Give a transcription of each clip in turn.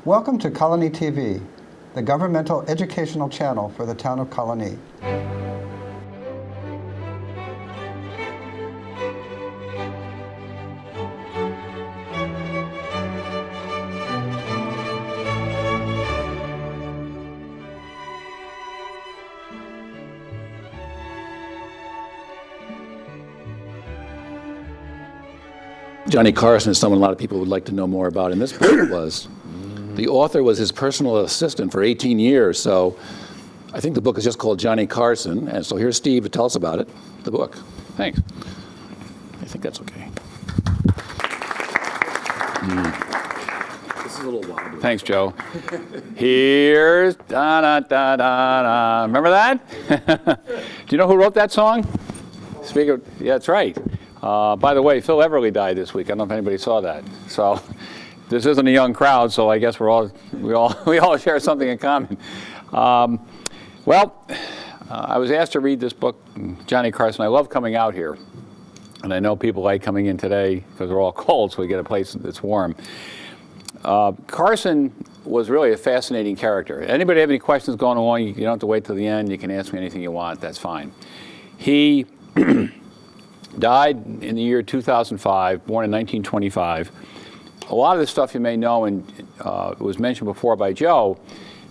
Welcome to Colonie TV, the governmental educational channel for the town of Colonie. Johnny Carson is someone a lot of people would like to know more about, and this book was. The author was his personal assistant for 18 years, so I think the book is just called Johnny Carson, and so here's Steve to tell us about it, the book. Thanks. I think that's okay. This is a little wobbly. Thanks, Joe. Here's da-da-da-da-da. Remember that? Do you know who wrote that song? Speaker, yeah, that's right. By the way, Phil Everly died this week. I don't know if anybody saw that. So this isn't a young crowd, so I guess we all share something in common. I was asked to read this book, Johnny Carson. I love coming out here, and I know people like coming in today because we're all cold, so we get a place that's warm. Carson was really a fascinating character. Anybody have any questions going on? You don't have to wait till the end. You can ask me anything you want. That's fine. He died in the year 2005, born in 1925. A lot of the stuff you may know, and it was mentioned before by Joe,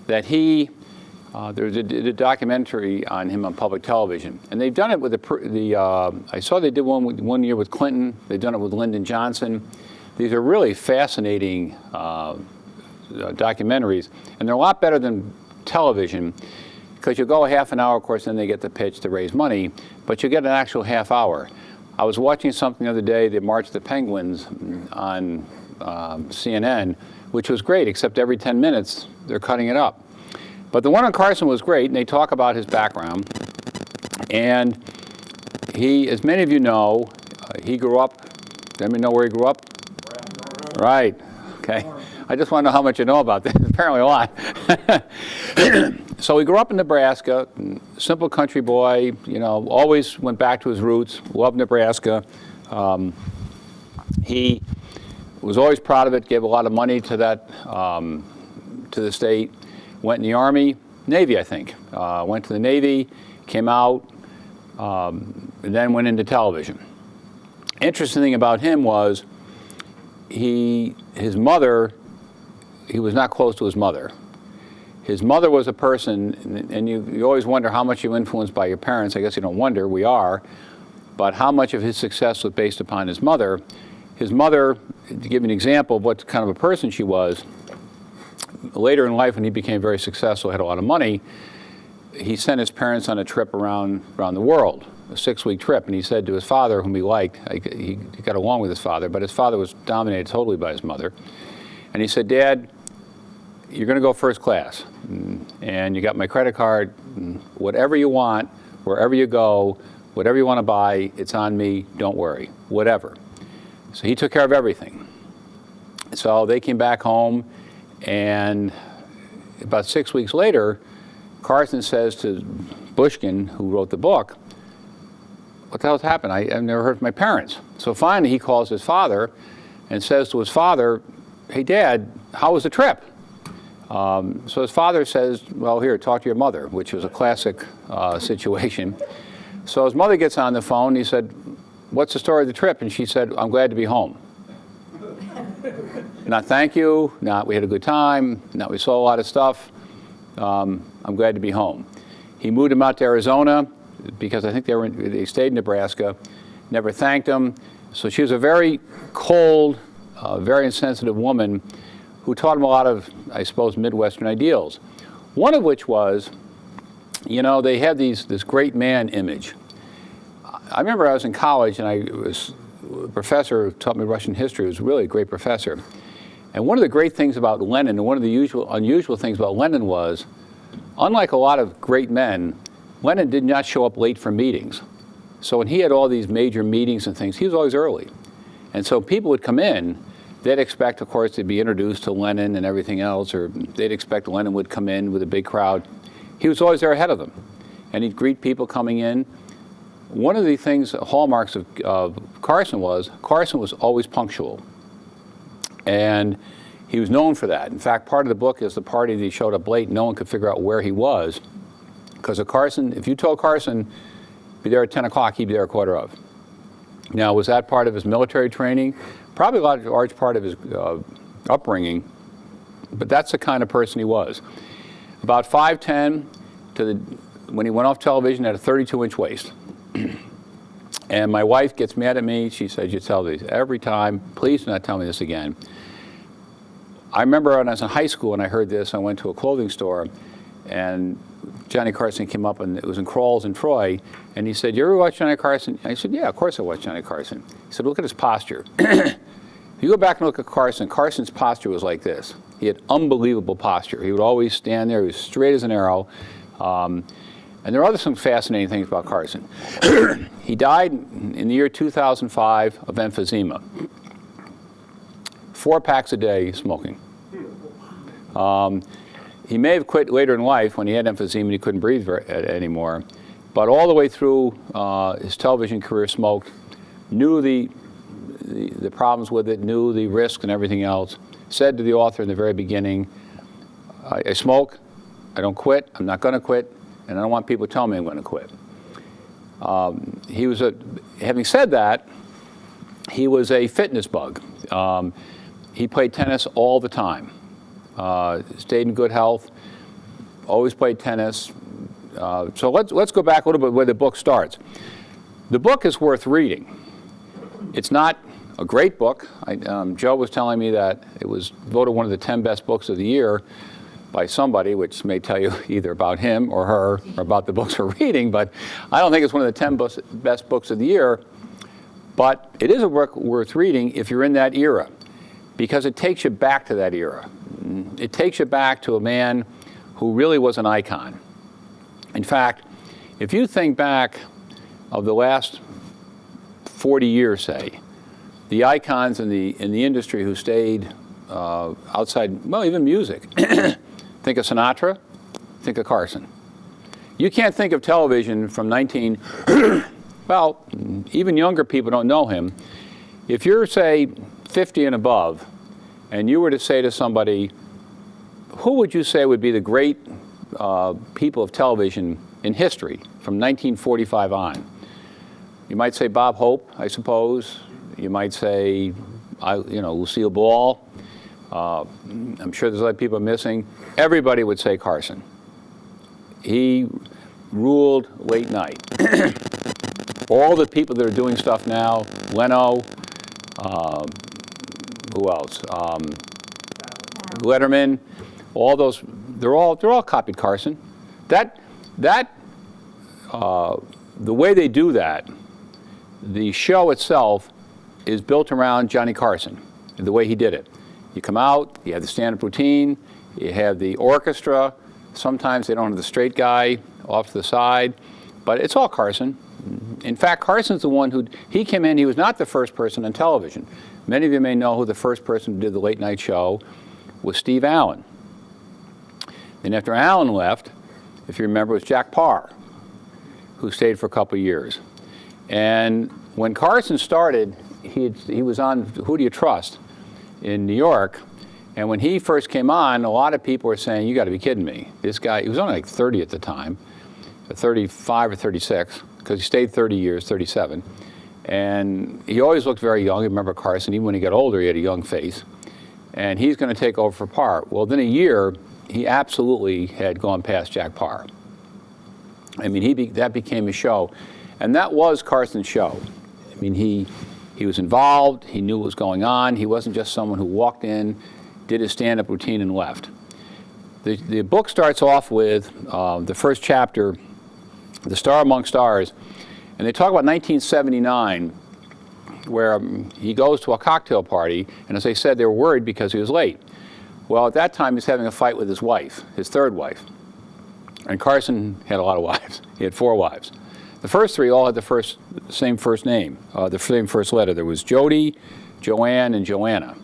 that there's a documentary on him on public television. And they've done it with I saw they did one year with Clinton. They've done it with Lyndon Johnson. These are really fascinating documentaries, and they're a lot better than television, because you go a half an hour, of course, then they get the pitch to raise money, but you get an actual half hour. I was watching something the other day, the March of the Penguins on CNN, which was great, except every 10 minutes they're cutting it up. But the one on Carson was great, and they talk about his background. And he, as many of you know, he grew up, does anybody know where he grew up? Right, okay. I just want to know how much you know about this. Apparently a lot. So he grew up in Nebraska, simple country boy, always went back to his roots, loved Nebraska. He was always proud of it, gave a lot of money to that, to the state, went in the Army, Navy, I think. Went to the Navy, came out, and then went into television. Interesting thing about him was his mother, he was not close to his mother. His mother was a person, and you always wonder how much you're influenced by your parents. I guess you don't wonder, we are. But how much of his success was based upon his mother. His mother, to give you an example of what kind of a person she was, later in life when he became very successful, had a lot of money, he sent his parents on a trip around the world, a 6-week trip. And he said to his father, whom he liked, he got along with his father, but his father was dominated totally by his mother. And he said, "Dad, you're going to go first class, and you got my credit card, whatever you want, wherever you go, whatever you want to buy, it's on me, don't worry, whatever." So he took care of everything. So they came back home, and about 6 weeks later, Carson says to Bushkin, who wrote the book, "What the hell's happened? I've never heard from my parents." So finally he calls his father and says to his father, "Hey, Dad, how was the trip?" So his father says, "Well, here, talk to your mother," which was a classic situation. So his mother gets on the phone, and he said, "What's the story of the trip?" And she said, "I'm glad to be home." Not thank you, not we had a good time, not we saw a lot of stuff. I'm glad to be home. He moved him out to Arizona because I think they stayed in Nebraska, never thanked him. So she was a very cold, very insensitive woman who taught him a lot of, I suppose, Midwestern ideals. One of which was, they had this great man image. I remember I was in college, and a professor who taught me Russian history, was really a great professor. And one of the great things about Lenin, and one of the unusual things about Lenin was, unlike a lot of great men, Lenin did not show up late for meetings. So when he had all these major meetings and things, he was always early. And so people would come in, they'd expect, of course, to be introduced to Lenin and everything else, or they'd expect Lenin would come in with a big crowd. He was always there ahead of them. And he'd greet people coming in. One of the things, hallmarks of Carson was always punctual. And he was known for that. In fact, part of the book is the party that he showed up late. No one could figure out where he was. Because of Carson, if you told Carson, be there at 10 o'clock, he'd be there at 1:15. Now, was that part of his military training? Probably a large part of his upbringing, but that's the kind of person he was. About 5'10", when he went off television, had a 32-inch waist. And my wife gets mad at me. She says, you tell these every time. Please do not tell me this again. I remember when I was in high school and I heard this, I went to a clothing store, and Johnny Carson came up, and it was in Crawls in Troy, and he said, you ever watch Johnny Carson? I said, yeah, of course I watch Johnny Carson. He said, look at his posture. If you go back and look at Carson, Carson's posture was like this. He had unbelievable posture. He would always stand there. He was straight as an arrow. And there are some fascinating things about Carson. He died in the year 2005 of emphysema. 4 packs a day smoking. He may have quit later in life when he had emphysema and he couldn't breathe anymore. But all the way through his television career, smoked, knew the problems with it, knew the risks and everything else. Said to the author in the very beginning, I smoke, I don't quit, I'm not going to quit, and I don't want people to tell me I'm going to quit. Having said that, he was a fitness bug. He played tennis all the time. Stayed in good health, always played tennis. So let's go back a little bit where the book starts. The book is worth reading. It's not a great book. Joe was telling me that it was voted one of the 10 best books of the year by somebody, which may tell you either about him or her or about the books we're reading, but I don't think it's one of the 10 best books of the year. But it is a book worth reading if you're in that era, because it takes you back to that era. It takes you back to a man who really was an icon. In fact, if you think back of the last 40 years, say, the icons in the industry who stayed outside, well, even music. Think of Sinatra, think of Carson. You can't think of television from well, even younger people don't know him. If you're, say, 50 and above, and you were to say to somebody, who would you say would be the great people of television in history from 1945 on? You might say Bob Hope, I suppose. You might say, Lucille Ball. I'm sure there's other people missing. Everybody would say Carson. He ruled late night. All the people that are doing stuff now, Leno, who else? Letterman, all those, they're all copied Carson. The way they do that, the show itself is built around Johnny Carson, the way he did it. You come out, you have the stand-up routine, you have the orchestra. Sometimes they don't have the straight guy off to the side, but it's all Carson. In fact, Carson's the one he came in, he was not the first person on television. Many of you may know who the first person who did the late night show was Steve Allen. Then after Allen left, if you remember, it was Jack Parr, who stayed for a couple of years. And when Carson started, he was on Who Do You Trust in New York. And when he first came on, a lot of people were saying, you got to be kidding me. This guy, he was only like 30 at the time, 35 or 36, because he stayed 30 years, 37. And he always looked very young. I remember Carson, even when he got older, he had a young face. And he's going to take over for Parr. Well, within a year, he absolutely had gone past Jack Parr. I mean, that became his show. And that was Carson's show. I mean, he was involved. He knew what was going on. He wasn't just someone who walked in, did his stand-up routine, and left. The book starts off with the first chapter, The Star Among Stars. And they talk about 1979, where he goes to a cocktail party. And as I said, they were worried because he was late. Well, at that time, he was having a fight with his wife, his third wife. And Carson had a lot of wives. He had 4 wives. The first 3 all had the same first name, the same first letter. There was Jody, Joanne, and Joanna.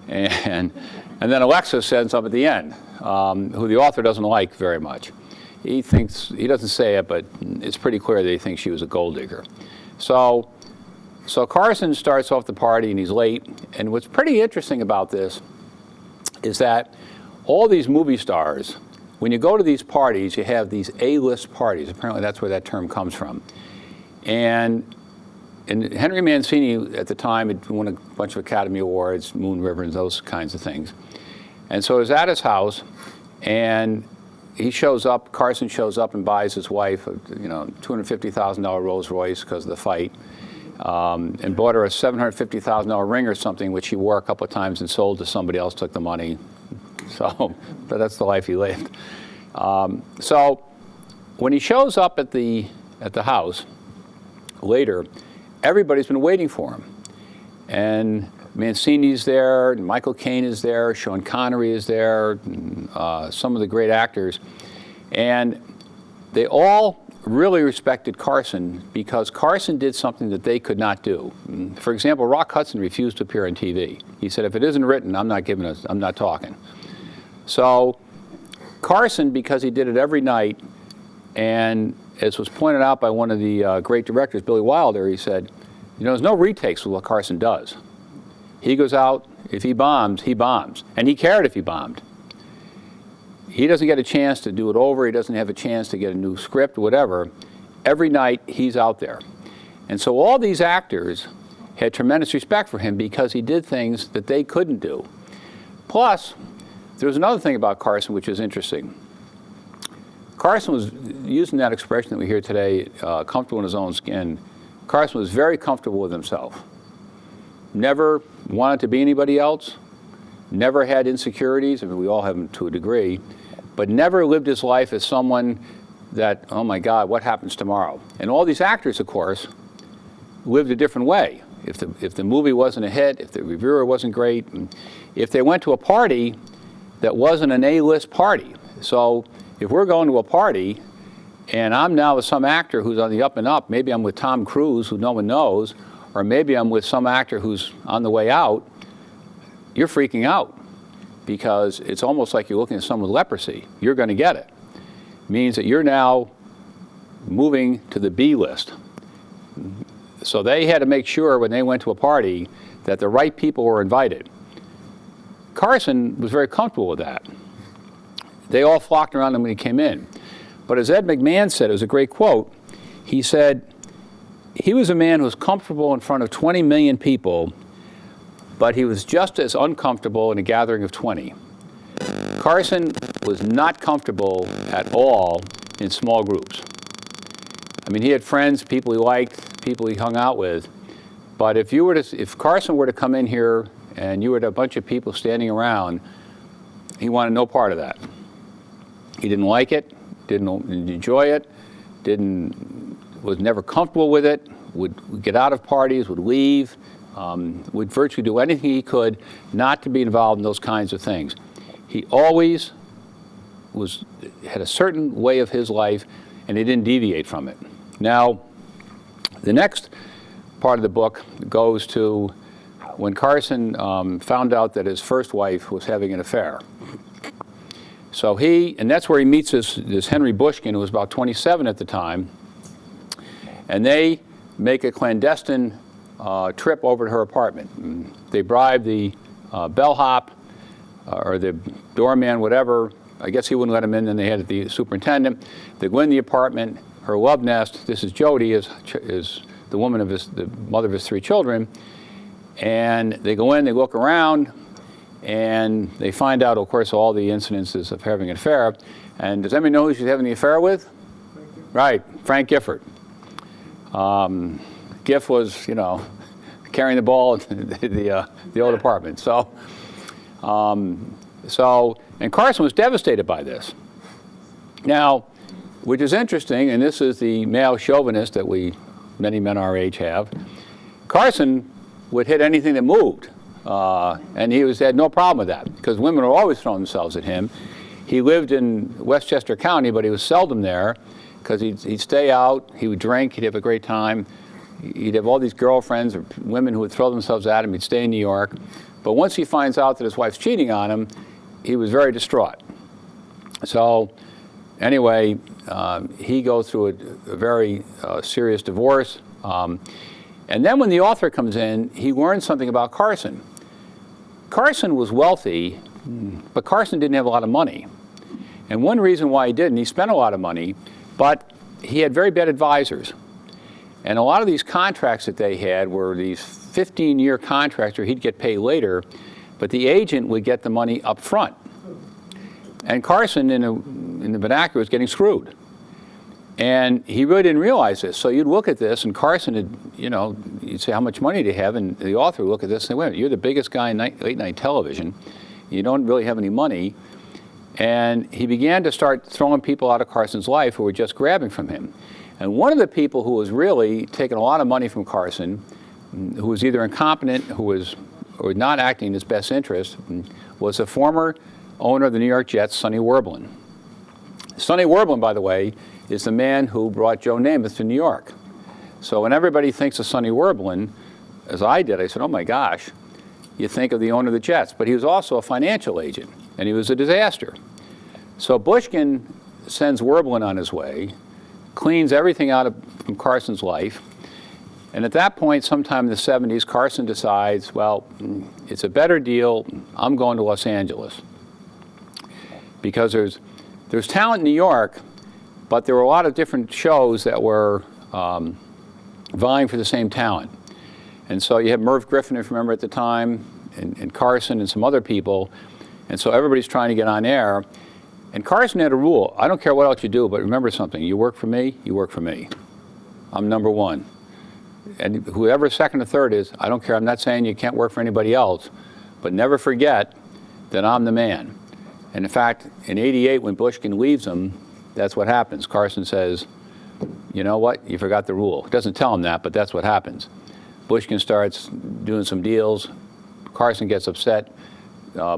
And then Alexis says something at the end, who the author doesn't like very much. He doesn't say it, but it's pretty clear that he thinks she was a gold digger. So Carson starts off the party and he's late. And what's pretty interesting about this is that all these movie stars, when you go to these parties, you have these A-list parties. Apparently that's where that term comes from. And Henry Mancini at the time had won a bunch of Academy Awards, Moon River, and those kinds of things. And so he was at his house, and he shows up, Carson shows up and buys his wife a $250,000 Rolls Royce because of the fight, and bought her a $750,000 ring or something, which he wore a couple of times and sold to somebody else, took the money. So, but that's the life he lived. So when he shows up at the house later, everybody's been waiting for him. And Mancini's there, and Michael Caine is there, Sean Connery is there, and, some of the great actors. And they all really respected Carson because Carson did something that they could not do. For example, Rock Hudson refused to appear on TV. He said, if it isn't written, I'm not talking. So Carson, because he did it every night, and as was pointed out by one of the great directors, Billy Wilder, he said, there's no retakes with what Carson does. He goes out, if he bombs, he bombs. And he cared if he bombed. He doesn't get a chance to do it over. He doesn't have a chance to get a new script, whatever. Every night, he's out there. And so all these actors had tremendous respect for him because he did things that they couldn't do. Plus, there was another thing about Carson which is interesting. Carson was, using that expression that we hear today, comfortable in his own skin. Carson was very comfortable with himself. Never wanted to be anybody else. Never had insecurities. I mean, we all have them to a degree. But never lived his life as someone that, oh my God, what happens tomorrow? And all these actors, of course, lived a different way. If the movie wasn't a hit, if the reviewer wasn't great, if they went to a party that wasn't an A-list party. So if we're going to a party and I'm now with some actor who's on the up and up, maybe I'm with Tom Cruise, who no one knows, or maybe I'm with some actor who's on the way out, you're freaking out because it's almost like you're looking at someone with leprosy. You're going to get it. It means that you're now moving to the B list. So they had to make sure when they went to a party that the right people were invited. Carson was very comfortable with that. They all flocked around him when he came in. But as Ed McMahon said, it was a great quote, he said, he was a man who was comfortable in front of 20 million people, but he was just as uncomfortable in a gathering of 20. Carson was not comfortable at all in small groups. I mean, he had friends, people he liked, people he hung out with, but if Carson were to come in here and you had a bunch of people standing around, he wanted no part of that. He didn't like it, didn't enjoy it, was never comfortable with it, would get out of parties, would leave, would virtually do anything he could not to be involved in those kinds of things. He always had a certain way of his life, and he didn't deviate from it. Now, the next part of the book goes to when Carson found out that his first wife was having an affair. So and that's where he meets this Henry Bushkin, who was about 27 at the time, and they make a clandestine trip over to her apartment. They bribe the bellhop or the doorman, whatever. I guess he wouldn't let him in, then they had the superintendent. They go in the apartment. Her love nest, this is Jody, is the woman of the mother of his 3 children. And they go in, they look around, and they find out, of course, all the incidences of having an affair. And does anybody know who she's having the affair with? Right, Frank Gifford. Giff was, carrying the ball in the old apartment. So, and Carson was devastated by this. Now, which is interesting, and this is the male chauvinist that many men our age have. Carson would hit anything that moved, and he had no problem with that because women were always throwing themselves at him. He lived in Westchester County, but he was seldom there because he'd stay out, he would drink, he'd have a great time. He'd have all these girlfriends or women who would throw themselves at him. He'd stay in New York. But once he finds out that his wife's cheating on him, he was very distraught. So anyway, he goes through a very serious divorce. And then when the author comes in, he learns something about Carson. Carson was wealthy, But Carson didn't have a lot of money. And one reason why he didn't, he spent a lot of money, but he had very bad advisors. And a lot of these contracts that they had were these 15-year contracts where he'd get paid later, but the agent would get the money up front. And Carson, in the vernacular, was getting screwed. And he really didn't realize this. So you'd look at this, and Carson had, you'd say, how much money do you have? And the author would look at this and say, wait a minute, you're the biggest guy in late-night television. You don't really have any money. And he began to start throwing people out of Carson's life who were just grabbing from him. And one of the people who was really taking a lot of money from Carson, who was either incompetent, or not acting in his best interest, was the former owner of the New York Jets, Sonny Werblin. Sonny Werblin, by the way, is the man who brought Joe Namath to New York. So when everybody thinks of Sonny Werblin, as I did, I said, oh my gosh, you think of the owner of the Jets. But he was also a financial agent, and he was a disaster. So Bushkin sends Werblin on his way, cleans everything out from Carson's life, and at that point, sometime in the 70s, Carson decides, well, it's a better deal, I'm going to Los Angeles. Because there's talent in New York, but there were a lot of different shows that were vying for the same talent. And so you have Merv Griffin, if you remember at the time, and Carson and some other people, and so everybody's trying to get on air. And Carson had a rule, I don't care what else you do, but remember something, you work for me, you work for me. I'm number one. And whoever second or third is, I don't care, I'm not saying you can't work for anybody else, but never forget that I'm the man. And in fact, in '88, when Bushkin leaves him, that's what happens. Carson says, you know what, you forgot the rule. He doesn't tell him that, but that's what happens. Bushkin starts doing some deals. Carson gets upset.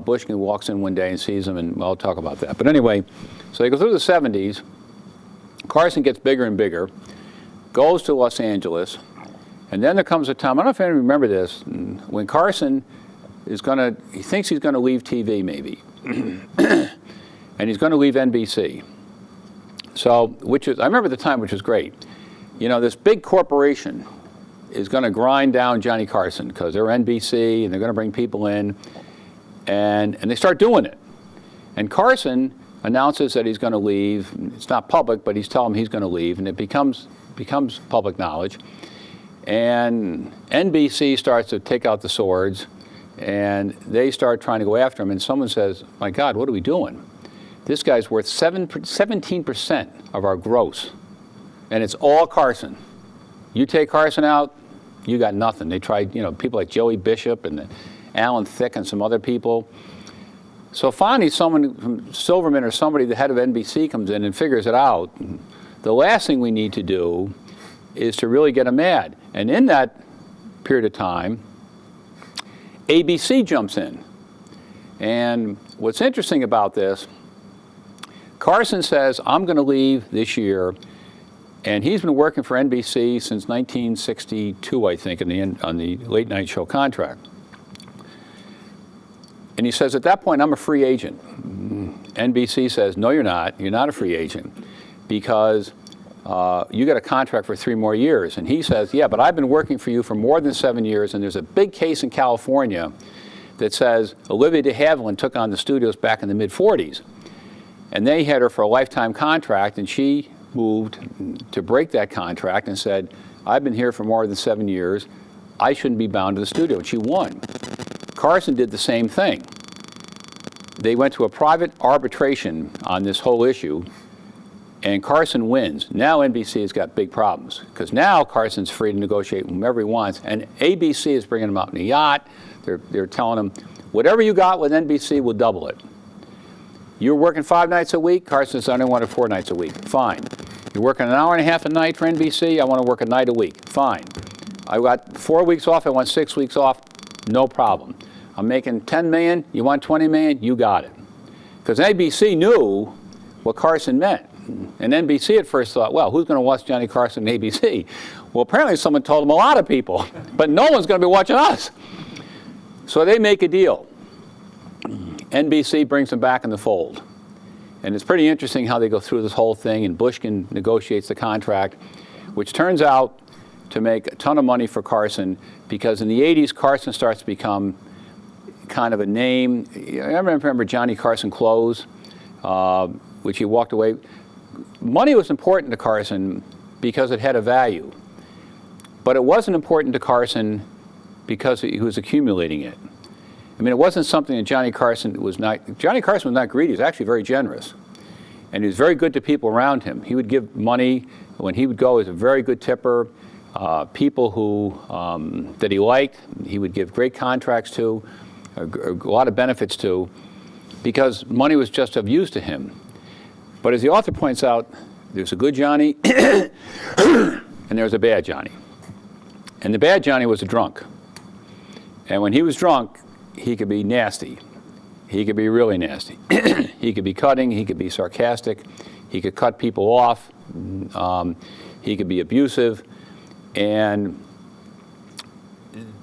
Bushkin walks in one day and sees him, and I'll talk about that. But anyway, so they go through the 70s. Carson gets bigger and bigger, goes to Los Angeles, and then there comes a time, I don't know if any remember this, when Carson is he thinks he's going to leave TV maybe, and he's going to leave NBC. So, I remember the time, which was great. This big corporation is going to grind down Johnny Carson because they're NBC and they're going to bring people in, and they start doing it. And Carson announces that he's going to leave. It's not public, but he's telling him he's going to leave, and it becomes public knowledge. And NBC starts to take out the swords, and they start trying to go after him. And someone says, my God, what are we doing? This guy's worth 17% of our gross, and it's all Carson. You take Carson out, you got nothing. They tried, people like Joey Bishop and Alan Thicke and some other people. So finally, someone from Silverman or somebody, the head of NBC, comes in and figures it out. The last thing we need to do is to really get him mad. And in that period of time, ABC jumps in. And what's interesting about this, Carson says, I'm going to leave this year. And he's been working for NBC since 1962, I think, on the late night show contract. And he says, at that point, I'm a free agent. NBC says, no, you're not. You're not a free agent because you got a contract for 3 more years. And he says, yeah, but I've been working for you for more than 7 years, and there's a big case in California that says Olivia de Havilland took on the studios back in the mid-'40s. And they had her for a lifetime contract, and she moved to break that contract and said, I've been here for more than 7 years. I shouldn't be bound to the studio. And she won. Carson did the same thing. They went to a private arbitration on this whole issue, and Carson wins. Now NBC has got big problems because now Carson's free to negotiate with whomever he wants, and ABC is bringing him out in a yacht. They're telling him, whatever you got with NBC, we'll double it. You're working 5 nights a week? Carson says, I only want it 4 nights a week. Fine. You're working an hour and a half a night for NBC? I want to work a night a week. Fine. I got 4 weeks off. I want 6 weeks off. No problem. I'm making $10 million. You want $20 million? You got it. Because ABC knew what Carson meant. And NBC at first thought, well, who's going to watch Johnny Carson on ABC? Well, apparently someone told them a lot of people. But no one's going to be watching us. So they make a deal. NBC brings them back in the fold. And it's pretty interesting how they go through this whole thing, and Bushkin negotiates the contract, which turns out to make a ton of money for Carson, because in the 80s, Carson starts to become kind of a name. I remember Johnny Carson clothes, which he walked away. Money was important to Carson because it had a value. But it wasn't important to Carson because he was accumulating it. I mean, it wasn't something that Johnny Carson was not greedy. He was actually very generous. And he was very good to people around him. He would give money. When he would go, he was a very good tipper. People who, that he liked, he would give great contracts to, a lot of benefits to, because money was just of use to him. But as the author points out, there's a good Johnny and there's a bad Johnny. And the bad Johnny was a drunk. And when he was drunk, he could be nasty. He could be really nasty. He could be cutting. He could be sarcastic. He could cut people off. He could be abusive. And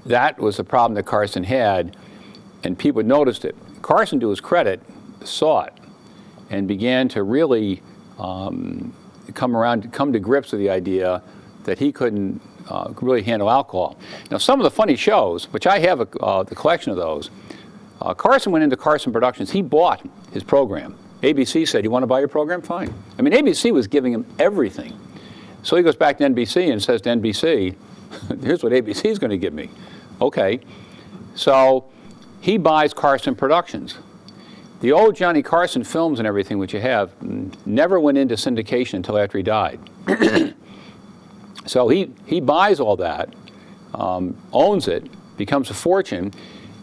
that was the problem that Carson had, and people noticed it. Carson, to his credit, saw it and began to really come to grips with the idea that he couldn't really handle alcohol. Now, some of the funny shows, which I have the collection of those, Carson went into Carson Productions. He bought his program. ABC said, "You want to buy your program? Fine." I mean, ABC was giving him everything. So he goes back to NBC and says to NBC, "Here's what ABC is going to give me." Okay. So he buys Carson Productions. The old Johnny Carson films and everything, which you have, never went into syndication until after he died. So he buys all that, owns it, becomes a fortune,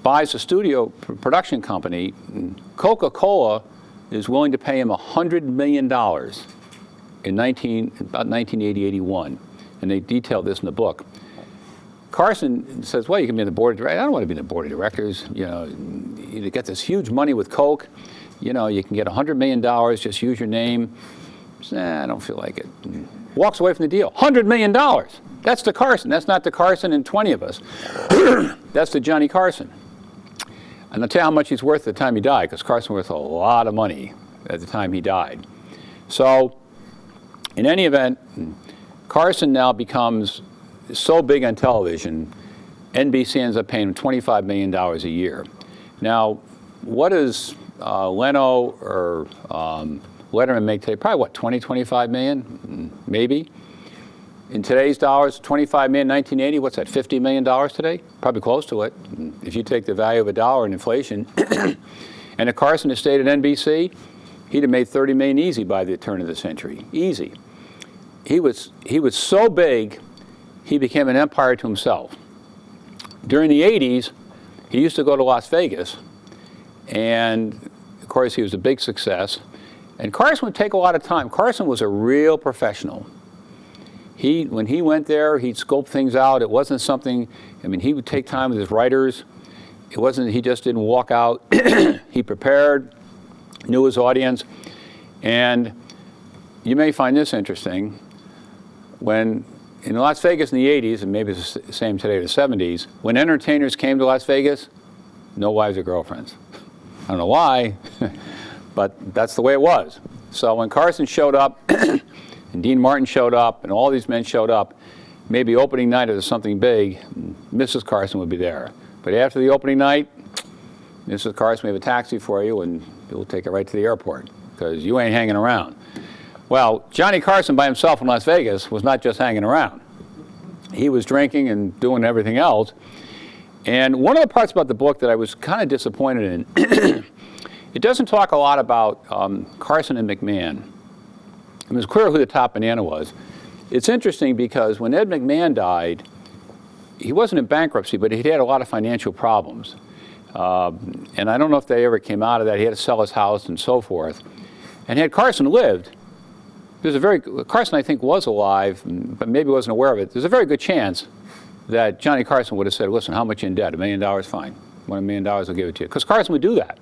buys a studio production company. Coca-Cola is willing to pay him $100 million in about 1980, 81. And they detail this in the book. Carson says, "Well, you can be on the board of directors." "I don't want to be on the board of directors. You know, you get this huge money with Coke. You know, you can get $100 million, just use your name." Says, "I don't feel like it." And walks away from the deal. $100 million. That's the Carson. That's not the Carson and 20 of us. That's the Johnny Carson. And I'll tell you how much he's worth at the time he died, because Carson was worth a lot of money at the time he died. So, in any event, Carson now becomes so big on television, NBC ends up paying him $25 million a year. Now, what does Leno or Letterman make today? Probably, what, 20, 25 million? Maybe. In today's dollars, 25 million, 1980, what's that, $50 million today? Probably close to it. If you take the value of a dollar in inflation. And if Carson had stayed at NBC, he'd have made 30 million easy by the turn of the century. Easy. He was so big, he became an empire to himself. During the 80s, he used to go to Las Vegas, and of course he was a big success. And Carson would take a lot of time. Carson was a real professional. When he went there, he'd scope things out. It wasn't something, I mean, he would take time with his writers. It wasn't, he just didn't walk out. He prepared, knew his audience. And you may find this interesting. When in Las Vegas in the 80s, and maybe it's the same today, the 70s, when entertainers came to Las Vegas, no wives or girlfriends. I don't know why, but that's the way it was. So when Carson showed up, and Dean Martin showed up, and all these men showed up, maybe opening night or something big, Mrs. Carson would be there. But after the opening night, Mrs. Carson, we have a taxi for you, and we'll take it right to the airport, because you ain't hanging around. Well, Johnny Carson by himself in Las Vegas was not just hanging around. He was drinking and doing everything else. And one of the parts about the book that I was kind of disappointed in, it doesn't talk a lot about Carson and McMahon. It was clear who the top banana was. It's interesting because when Ed McMahon died, he wasn't in bankruptcy, but he'd had a lot of financial problems. And I don't know if they ever came out of that. He had to sell his house and so forth. And had Carson lived, Carson I think was alive, but maybe wasn't aware of it. There's a very good chance that Johnny Carson would have said, "Listen, how much you in debt? $1 million, fine. $1 million, I'll give it to you." Because Carson would do that.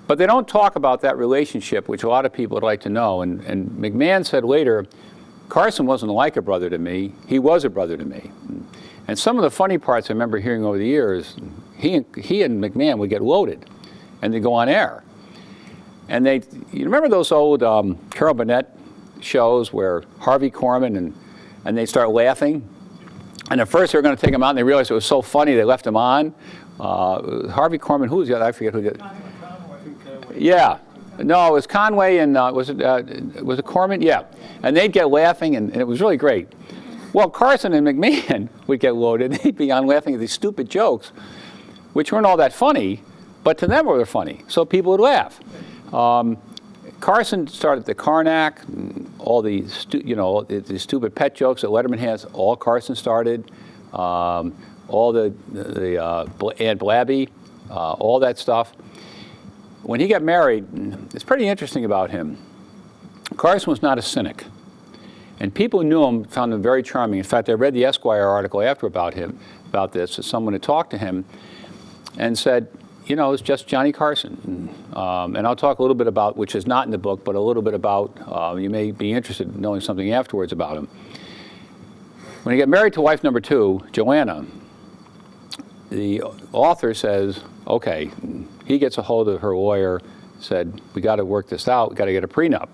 But they don't talk about that relationship, which a lot of people would like to know. And McMahon said later, Carson wasn't like a brother to me. He was a brother to me. And some of the funny parts I remember hearing over the years, he and McMahon would get loaded, and they'd go on air. And you remember those old Carol Burnett shows where Harvey Korman and they start laughing? And at first they were going to take him out, and they realized it was so funny they left him on. Harvey Korman, who was the other? I forget who the other. Yeah. No, it was Conway and was it Corman? Yeah. And they'd get laughing, and it was really great. Well, Carson and McMahon would get loaded. They'd be on laughing at these stupid jokes, which weren't all that funny, but to them were funny. So people would laugh. Carson started the Karnak, all the the stupid pet jokes that Letterman has. All Carson started. All the Aunt Blabby, all that stuff. When he got married, it's pretty interesting about him. Carson was not a cynic. And people who knew him found him very charming. In fact, I read the Esquire article after about this. Someone had talked to him and said, you know, it's just Johnny Carson. And I'll talk a little bit about, which is not in the book, but a little bit about, you may be interested in knowing something afterwards about him. When he got married to wife number 2, Joanna, the author says, okay, he gets a hold of her lawyer, said, we got to work this out, we got to get a prenup.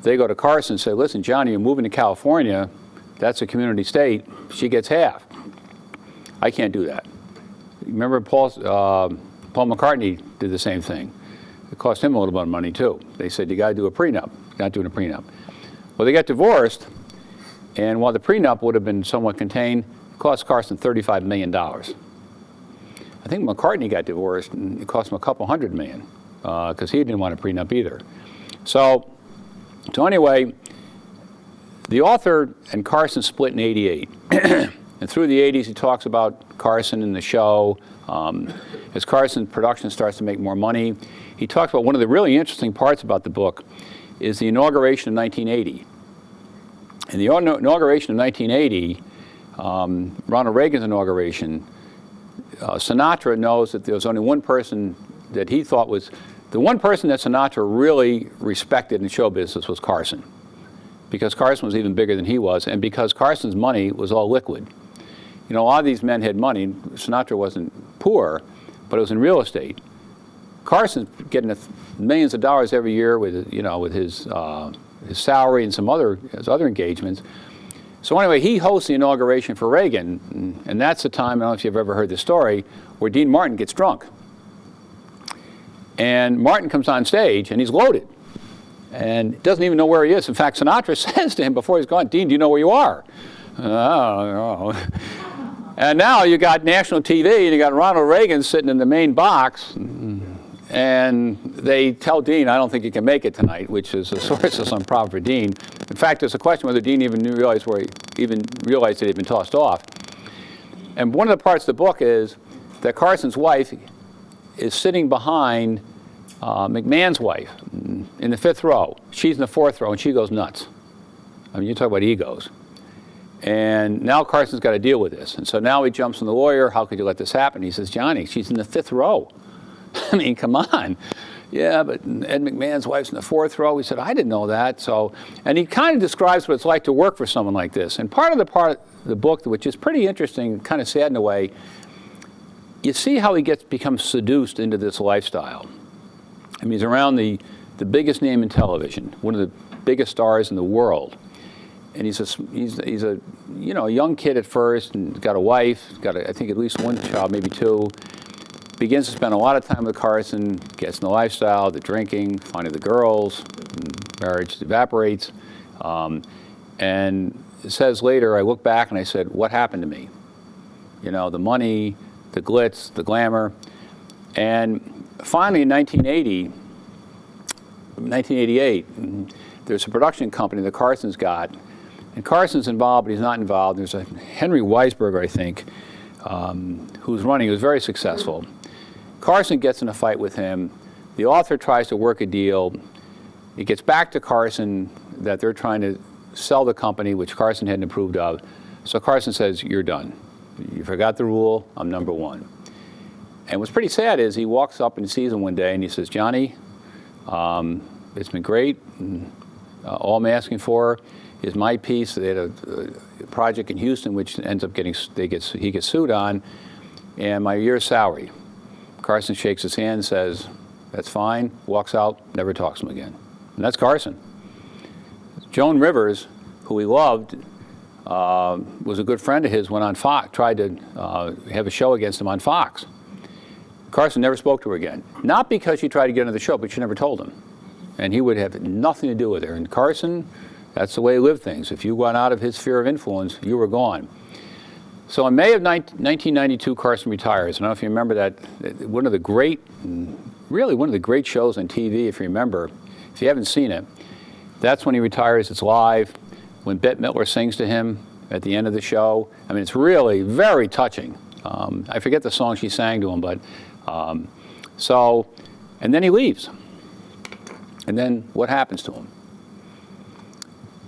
They go to Carson and say, listen, Johnny, you're moving to California, that's a community state, she gets half. I can't do that. Remember Paul McCartney did the same thing. It cost him a little bit of money too. They said, you got to do a prenup. Not doing a prenup. Well, they got divorced, and while the prenup would have been somewhat contained, it cost Carson $35 million. I think McCartney got divorced, and it cost him a couple $100 million, because he didn't want a prenup either. So anyway, the author and Carson split in '88. And through the '80s, he talks about Carson and the show. As Carson's production starts to make more money, he talks about one of the really interesting parts about the book is the inauguration of 1980. In the inauguration of 1980, Ronald Reagan's inauguration, Sinatra knows that there was only one person that he thought was, the one person that Sinatra really respected in show business was Carson. Because Carson was even bigger than he was, and because Carson's money was all liquid. You know, a lot of these men had money. Sinatra wasn't poor, but it was in real estate. Carson's getting millions of dollars every year with, you know, with his salary and his other engagements. So anyway, he hosts the inauguration for Reagan, and that's the time, I don't know if you've ever heard the story, where Dean Martin gets drunk. And Martin comes on stage, and he's loaded, and doesn't even know where he is. In fact, Sinatra says to him before he's gone, Dean, do you know where you are? Oh. And now you got national TV, and you got Ronald Reagan sitting in the main box, and they tell Dean, I don't think you can make it tonight, which is a source of some problem for Dean. In fact, there's a question whether Dean even realized that he'd been tossed off. And one of the parts of the book is that Carson's wife is sitting behind McMahon's wife in the 5th row. She's in the 4th row, and she goes nuts. I mean, you talk about egos. And now Carson's got to deal with this. And so now he jumps on the lawyer. How could you let this happen? He says, Johnny, she's in the 5th row. I mean, come on. Yeah, but Ed McMahon's wife's in the 4th row. He said, I didn't know that. So, and he kind of describes what it's like to work for someone like this. And part of the book, which is pretty interesting, kind of sad in a way, you see how he becomes seduced into this lifestyle. I mean, he's around the biggest name in television, one of the biggest stars in the world. And he's a you know, a young kid at first, and got a wife, I think at least one child, maybe 2. Begins to spend a lot of time with Carson, gets in the lifestyle, the drinking, finding the girls, marriage evaporates. And it says later, I look back and I said, what happened to me? You know, the money, the glitz, the glamour. And finally in 1988, there's a production company that Carson's got. And Carson's involved, but he's not involved. There's a Henry Weisberger, I think, who's running, who's very successful. Carson gets in a fight with him. The author tries to work a deal. It gets back to Carson that they're trying to sell the company, which Carson hadn't approved of. So Carson says, you're done. You forgot the rule, I'm number 1. And what's pretty sad is he walks up and sees him one day and he says, Johnny, it's been great. All I'm asking for is my piece. They had a project in Houston which ends up he gets sued on, and my year's salary. Carson shakes his hand and says, that's fine, walks out, never talks to him again. And that's Carson. Joan Rivers, who he loved, was a good friend of his, went on Fox, tried to have a show against him on Fox. Carson never spoke to her again. Not because she tried to get into the show, but she never told him. And he would have nothing to do with her. And Carson, that's the way he lived things. If you went out of his sphere of influence, you were gone. So in May of 1992, Carson retires. I don't know if you remember that. One of the great, really one of the great shows on TV, if you remember. If you haven't seen it, that's when he retires. It's live. When Bette Midler sings to him at the end of the show. I mean, it's really very touching. I forget the song she sang to him, but and then he leaves. And then what happens to him?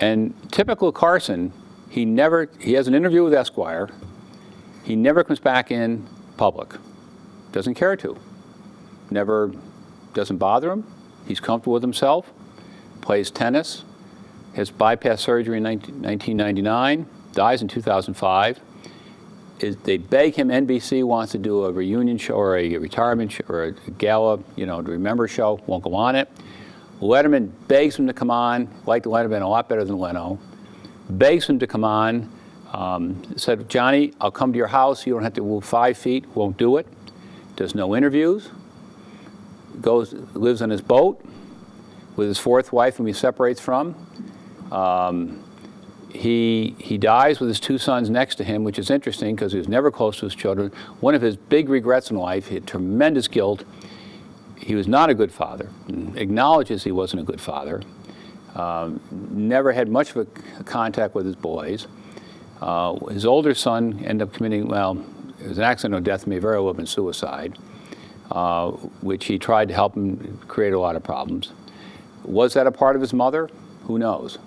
And typical Carson, he has an interview with Esquire. He never comes back in public. Doesn't care to. Never, doesn't bother him. He's comfortable with himself. Plays tennis. Has bypass surgery in 1999. Dies in 2005. They beg him, NBC wants to do a reunion show or a retirement show or a gala, to remember show, won't go on it. Letterman begs him to come on, liked Letterman a lot better than Leno. Begs him to come on, said, Johnny, I'll come to your house, you don't have to move 5 feet, won't do it. Does no interviews. Lives on his boat with his fourth wife whom he separates from. He dies with his 2 sons next to him, which is interesting because he was never close to his children. One of his big regrets in life, he had tremendous guilt. He was not a good father, acknowledges he wasn't a good father, never had much of a contact with his boys. His older son ended up committing, it was an accidental death, may very well have been suicide, which he tried to help him create a lot of problems. Was that a part of his mother? Who knows?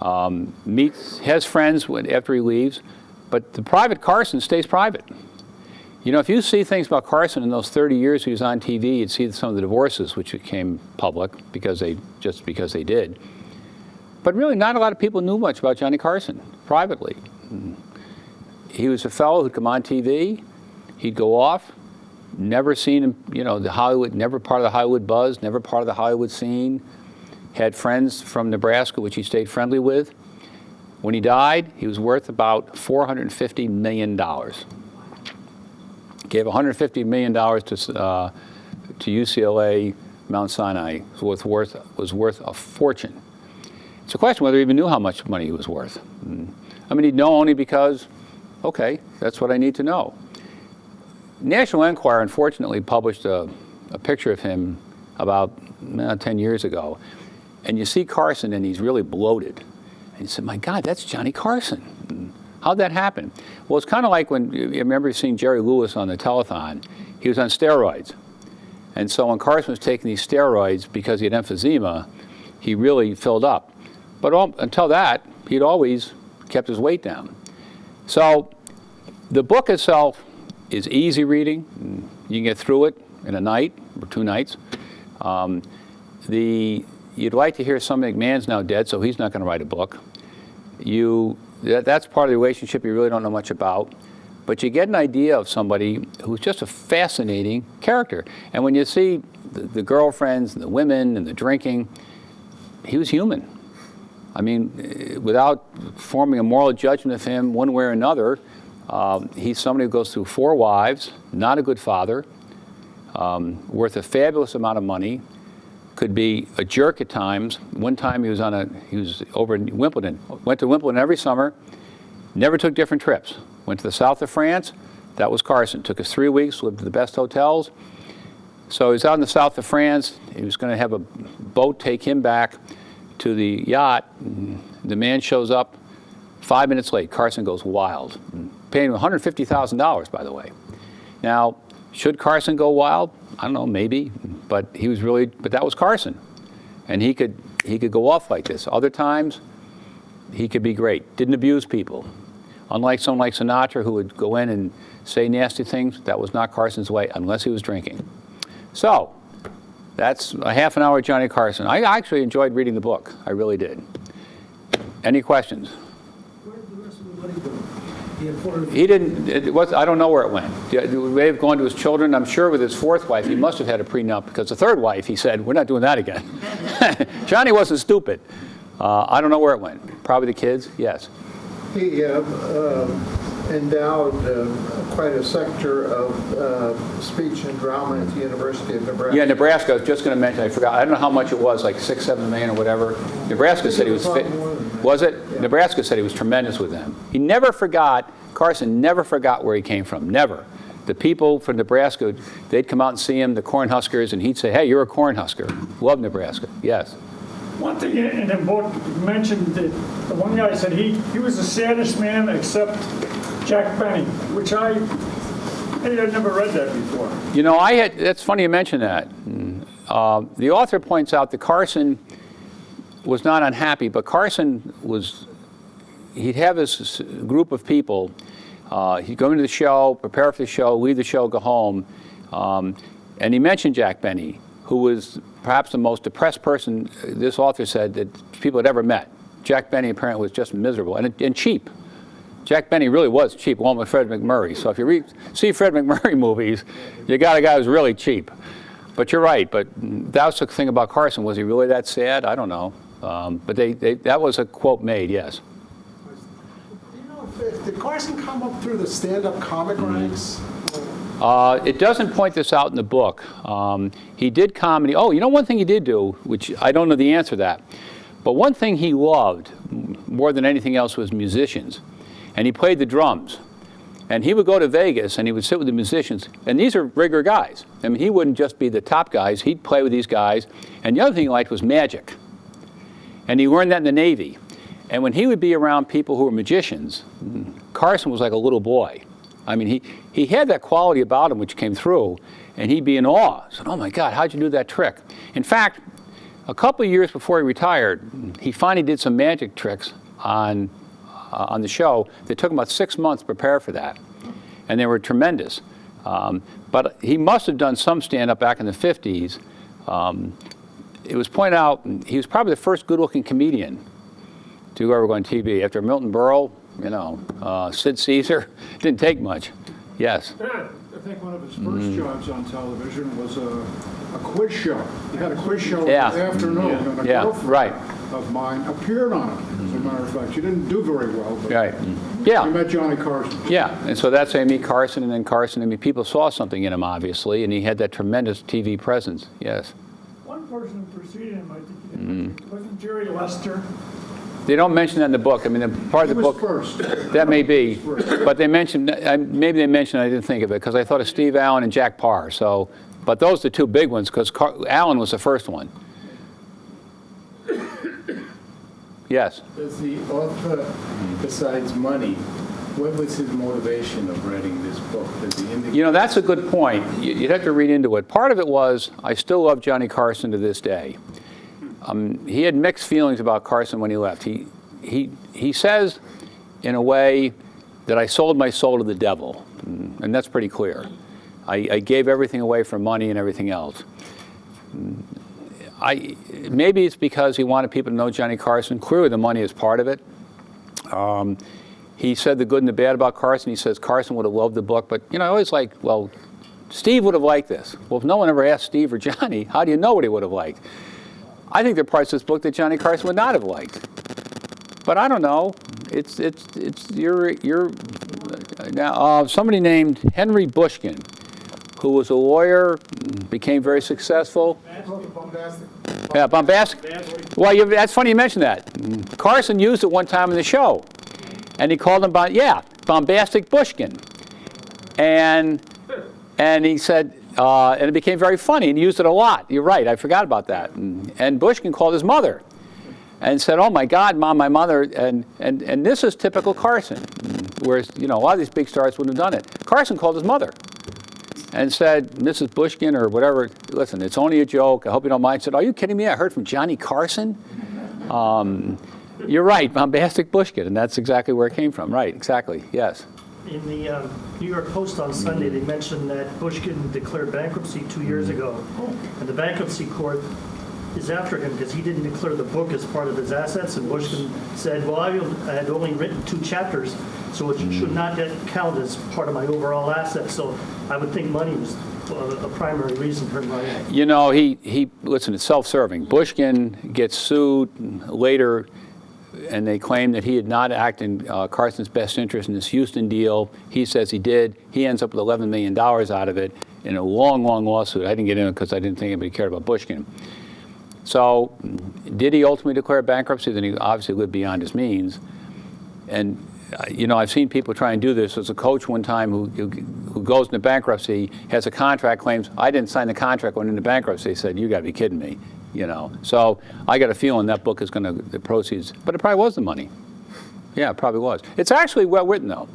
Has friends after he leaves, but the private Carson stays private. If you see things about Carson in those 30 years he was on TV, you'd see some of the divorces which became public because they did. But really, not a lot of people knew much about Johnny Carson privately. He was a fellow who'd come on TV, he'd go off, never seen him, the Hollywood, never part of the Hollywood buzz, never part of the Hollywood scene. Had friends from Nebraska, which he stayed friendly with. When he died, he was worth about $450 million. Gave $150 million to UCLA, Mount Sinai. Was worth a fortune. It's a question whether he even knew how much money he was worth. I mean, he'd know only because, okay, that's what I need to know. National Enquirer, unfortunately, published a picture of him about 10 years ago. And you see Carson, and he's really bloated. And you said, my God, that's Johnny Carson. How'd that happen? Well, it's kind of like when, you remember seeing Jerry Lewis on the telethon. He was on steroids. And so when Carson was taking these steroids because he had emphysema, he really filled up. But until that, he'd always kept his weight down. So the book itself is easy reading. You can get through it in a night or 2 nights. You'd like to hear some McMahon's now dead, so he's not going to write a book. That's part of the relationship you really don't know much about. But you get an idea of somebody who's just a fascinating character. And when you see the girlfriends and the women and the drinking, he was human. I mean, without forming a moral judgment of him one way or another, he's somebody who goes through 4 wives, not a good father, worth a fabulous amount of money, could be a jerk at times. One time he was over in Wimbledon, went to Wimbledon every summer, never took different trips. Went to the south of France, that was Carson. Took us 3 weeks, lived at the best hotels. So he's out in the south of France, he was going to have a boat take him back to the yacht. The man shows up 5 minutes late. Carson goes wild. Paying him $150,000, by the way. Now, should Carson go wild? I don't know, maybe, but that was Carson. And he could go off like this. Other times, he could be great. Didn't abuse people. Unlike someone like Sinatra who would go in and say nasty things, that was not Carson's way unless he was drinking. So, that's a half an hour of Johnny Carson. I actually enjoyed reading the book. I really did. Any questions? Where did the rest of the money go? He didn't, I don't know where it went. It may have gone to his children. I'm sure with his 4th wife, he must have had a prenup because the 3rd wife, he said, we're not doing that again. Johnny wasn't stupid. I don't know where it went. Probably the kids, yes. He endowed quite a sector of speech and drama at the University of Nebraska. Yeah, Nebraska, I was just going to mention, I forgot, I don't know how much it was, like 6, 7 million or whatever. Nebraska said he was, was it? Yeah. Nebraska said he was tremendous with them. He never forgot, Carson never forgot where he came from, never. The people from Nebraska, they'd come out and see him, the Cornhuskers, and he'd say, hey, you're a Cornhusker. Love Nebraska, yes. One thing in the book mentioned that the one guy said he was the saddest man except Jack Benny, which I had never read that before. You know, that's funny you mention that. The author points out that Carson was not unhappy, but Carson he'd have this group of people. He'd go into the show, prepare for the show, leave the show, go home. And he mentioned Jack Benny, who was perhaps the most depressed person, this author said, that people had ever met. Jack Benny apparently was just miserable and cheap. Jack Benny really was cheap, along with Fred McMurray. So if you see Fred McMurray movies, you got a guy who's really cheap. But you're right. But that was the thing about Carson. Was he really that sad? I don't know. But that was a quote made, yes. You know, did Carson come up through the stand-up comic ranks? It doesn't point this out in the book. He did comedy. Oh, you know one thing he did do, which I don't know the answer to that, but one thing he loved more than anything else was musicians. And he played the drums. And he would go to Vegas and he would sit with the musicians. And these are regular guys. I mean, he wouldn't just be the top guys. He'd play with these guys. And the other thing he liked was magic. And he learned that in the Navy. And when he would be around people who were magicians, Carson was like a little boy. I mean, he had that quality about him which came through, and he'd be in awe. Said, oh my God, how'd you do that trick? In fact, a couple of years before he retired, he finally did some magic tricks on the show. That took him about 6 months to prepare for that, and they were tremendous. But he must have done some stand-up back in the 50s. It was pointed out he was probably the first good-looking comedian to ever go on TV. After Milton Berle, you know, Sid Caesar, didn't take much. Yes. I think one of his first jobs on television was a quiz show. He had a quiz show in the afternoon, and a girlfriend of mine appeared on it. As a matter of fact, she didn't do very well, but yeah. we met Johnny Carson. Yeah, and so that's how you meet Carson, and then Carson, I mean, people saw something in him, obviously, and he had that tremendous TV presence, yes. One person who preceded him, I think, wasn't Jerry Lester. They don't mention that in the book. I mean, the part of the book, first. That may be, but they mentioned, maybe they mentioned, I didn't think of it, because I thought of Steve Allen and Jack Parr, so, but those are the two big ones, because Allen was the first one. Yes? Does the author, besides money, what was his motivation of writing this book? Does he indicate? You know, that's a good point. You'd have to read into it. Part of it was, I still love Johnny Carson to this day. He had mixed feelings about Carson when he left. He says, in a way, that I sold my soul to the devil, and that's pretty clear. I gave everything away for money and everything else. Maybe it's because he wanted people to know Johnny Carson. Clearly, the money is part of it. He said the good and the bad about Carson. He says Carson would have loved the book, but you know, I always like, well, Steve would have liked this. Well, if no one ever asked Steve or Johnny, how do you know what he would have liked? I think there are parts of this book that Johnny Carson would not have liked. But I don't know. Now somebody named Henry Bushkin, who was a lawyer, became very successful. Yeah, bombastic. Well, that's funny you mentioned that. Carson used it one time in the show, and he called him, bombastic Bushkin, and he said. And it became very funny, and he used it a lot. You're right, I forgot about that. And Bushkin called his mother and said, oh my God, Mom, my mother, and this is typical Carson, whereas, you know, a lot of these big stars wouldn't have done it. Carson called his mother and said, Mrs. Bushkin, or whatever, listen, it's only a joke, I hope you don't mind. Said, are you kidding me? I heard from Johnny Carson? You're right, bombastic Bushkin, and that's exactly where it came from. Right, exactly, yes. In the New York Post on Sunday, they mentioned that Bushkin declared bankruptcy 2 years ago. And the bankruptcy court is after him because he didn't declare the book as part of his assets. And Bushkin said, well, I had only written 2 chapters, so it should not count as part of my overall assets. So I would think money was a primary reason for him writing it. You know, listen, it's self-serving. Bushkin gets sued later, and they claim that he did not act in Carson's best interest in this Houston deal. He says he did. He ends up with $11 million out of it in a long, long lawsuit. I didn't get in it because I didn't think anybody cared about Bushkin. So did he ultimately declare bankruptcy? Then he obviously lived beyond his means. And you know, I've seen people try and do this. There's a coach one time who goes into bankruptcy, has a contract, claims, I didn't sign the contract, went into bankruptcy. He said, you got to be kidding me, you know. So I got a feeling that book is going to, the proceeds, but it probably was the money. Yeah, it probably was. It's actually well written, though,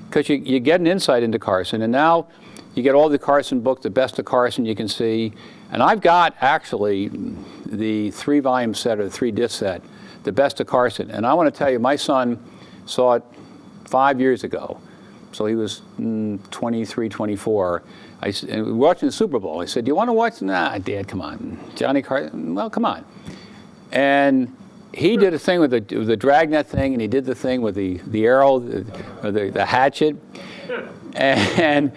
because you get an insight into Carson, and now you get all the Carson books, the best of Carson you can see. And I've got, actually, the 3-volume set or the 3-disc set, the best of Carson. And I want to tell you, my son saw it 5 years ago. So he was 23, 24. And we were watching the Super Bowl. I said, do you want to watch? Nah, Dad, come on. Johnny Carson, well, come on. And he did a thing with the dragnet thing, and he did the thing with the arrow, the hatchet. And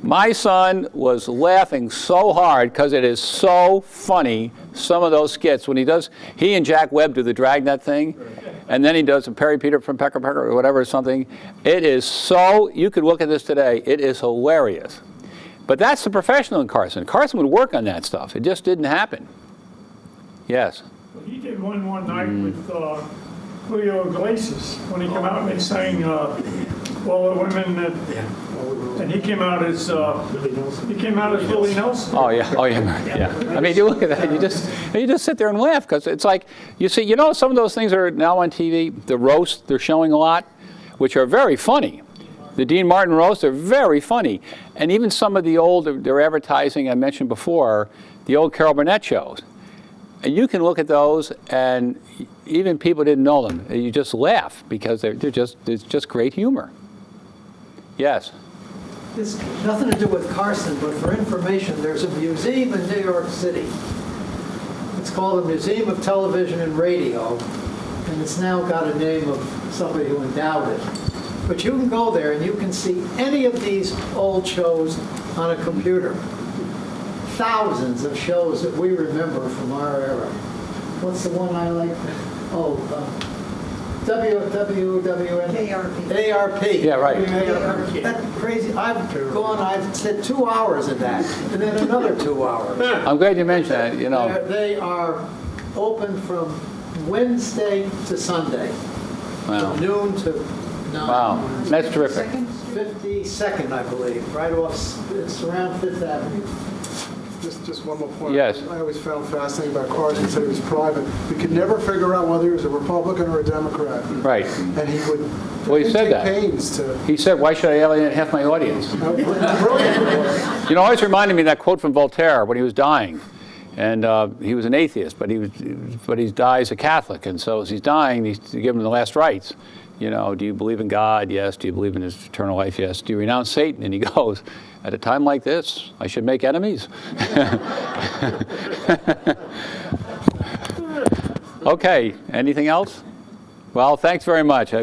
my son was laughing so hard because it is so funny, some of those skits. When he and Jack Webb do the dragnet thing, and then he does a Perry Peter from Pecker Pecker or whatever, something. It is so, you could look at this today, it is hilarious. But that's the professional in Carson. Carson would work on that stuff. It just didn't happen. Yes? Well, he did one night with Julio Iglesias when he came out and they sang all the women that, and he came out as Willie Nelson. Oh yeah, yeah. I mean, you look at that, you just sit there and laugh because it's like you see, you know, some of those things are now on TV. The roast they're showing a lot, which are very funny. The Dean Martin roast are very funny, and even some of the old their advertising I mentioned before, the old Carol Burnett shows. And you can look at those, and even people didn't know them. You just laugh because it's just great humor. Yes. This nothing to do with Carson, but for information, there's a museum in New York City. It's called the Museum of Television and Radio, and it's now got a name of somebody who endowed it. But you can go there and you can see any of these old shows on a computer. Thousands of shows that we remember from our era. What's the one I like? Oh, WWN? ARP. Yeah, right. That's crazy. I've said 2 hours of that, and then another 2 hours. I'm glad you mentioned that, you know. They are open from Wednesday to Sunday. Wow. From noon to 9. Wow, that's terrific. 52nd, I believe, right off, it's around 5th Avenue. Just one more point. Yes. I always found fascinating about Carson, said he was private. We could never figure out whether he was a Republican or a Democrat. Right. And he would Well, he said take that. pains to... He said, why should I alienate half my audience? Brilliant. You know, always reminded me of that quote from Voltaire when he was dying. And he was an atheist, but he dies a Catholic. And so as he's dying, he's given him the last rites. You know, do you believe in God? Yes. Do you believe in his eternal life? Yes. Do you renounce Satan? And he goes, at a time like this, I should make enemies. Okay. Anything else? Well, thanks very much.